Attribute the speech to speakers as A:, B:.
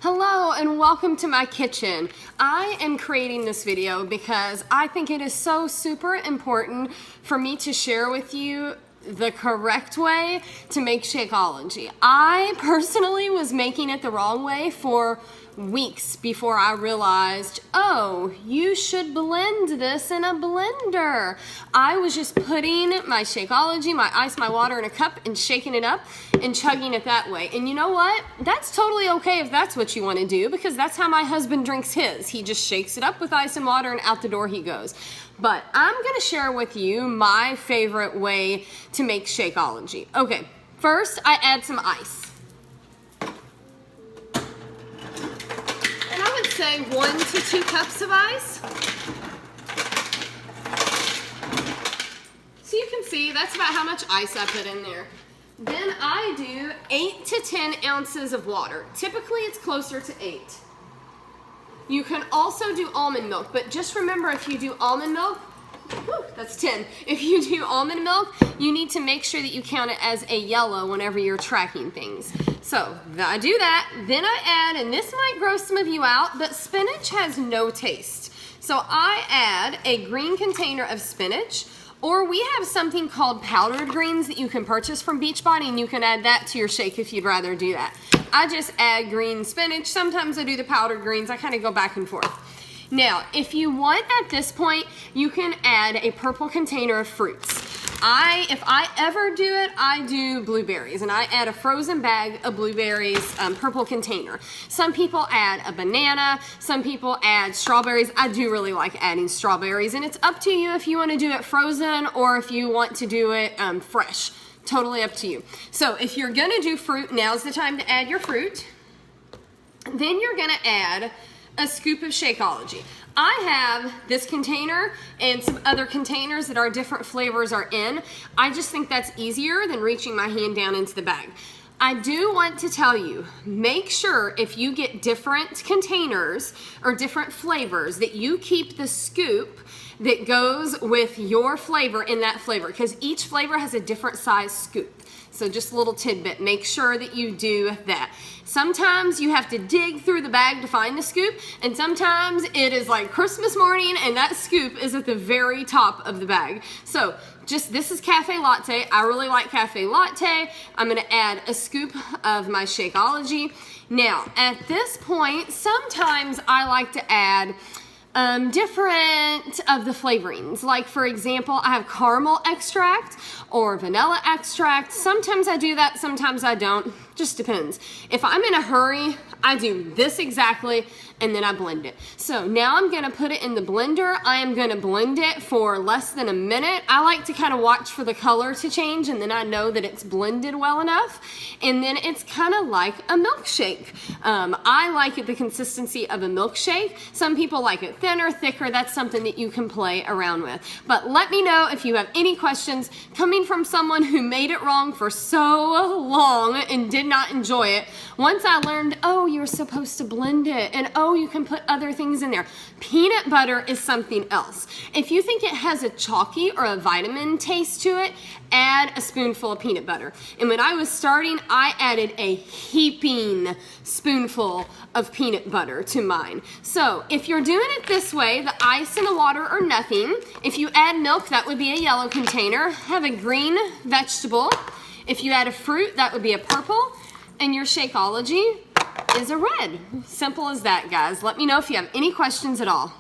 A: Hello and welcome to my kitchen. I am creating this video because I think it is so super important for me to share with you the correct way to make Shakeology. I personally was making it the wrong way for weeks before I realized, oh, you should blend this in a blender. I was just putting my Shakeology, my ice, my water in a cup and shaking it up and chugging it that way. And you know what? That's totally okay if that's what you want to do, because that's how my husband drinks his. He just shakes it up with ice and water and out the door he goes. But I'm going to share with you my favorite way to make Shakeology. Okay, first I add some ice. And I would say 1 to 2 cups of ice. So you can see that's about how much ice I put in there. Then I do 8 to 10 ounces of water. Typically it's closer to 8. You can also do almond milk, but just remember, if you do almond milk, whew, that's 10. If you do almond milk, you need to make sure that you count it as a yellow whenever you're tracking things. So I do that, then I add, and this might gross some of you out, but spinach has no taste. So I add a green container of spinach, or we have something called powdered greens that you can purchase from Beachbody, and you can add that to your shake if you'd rather do that. I just add green spinach. Sometimes I do the powdered greens. I kind of go back and forth. Now, if you want at this point, you can add a purple container of fruits. If I ever do it, I do blueberries, and I add a frozen bag of blueberries, purple container. Some people add a banana, some people add strawberries. I do really like adding strawberries, and it's up to you if you want to do it frozen or if you want to do it fresh. Totally up to you. So if you're gonna do fruit, now's the time to add your fruit. Then you're gonna add a scoop of Shakeology. I have this container and some other containers that our different flavors are in. I just think that's easier than reaching my hand down into the bag. I do want to tell you, make sure if you get different containers or different flavors that you keep the scoop that goes with your flavor in that flavor, because each flavor has a different size scoop. So just a little tidbit, make sure that you do that. Sometimes you have to dig through the bag to find the scoop, and sometimes it is like Christmas morning and that scoop is at the very top of the bag. So this is cafe latte. I really like cafe latte. I'm gonna add a scoop of my Shakeology. Now, at this point, sometimes I like to add different of the flavorings. Like, for example, I have caramel extract or vanilla extract. Sometimes I do that, sometimes I don't. Just depends. If I'm in a hurry, I do this exactly, and then I blend it. So now I'm gonna put it in the blender. I am gonna blend it for less than a minute. I like to kind of watch for the color to change, and then I know that it's blended well enough. And then it's kind of like a milkshake. I like it the consistency of a milkshake. Some people like it thinner, thicker. That's something that you can play around with. But let me know if you have any questions coming from someone who made it wrong for so long and did not enjoy it. Once I learned, oh, you're supposed to blend it, and oh, you can put other things in there. Peanut butter is something else. If you think it has a chalky or a vitamin taste to it, add a spoonful of peanut butter. And when I was starting, I added a heaping spoonful of peanut butter to mine. So if you're doing it this way, the ice and the water are nothing. If you add milk, that would be a yellow container. Have a green vegetable. If you add a fruit, that would be a purple. And your Shakeology is a red. Simple as that, guys. Let me know if you have any questions at all.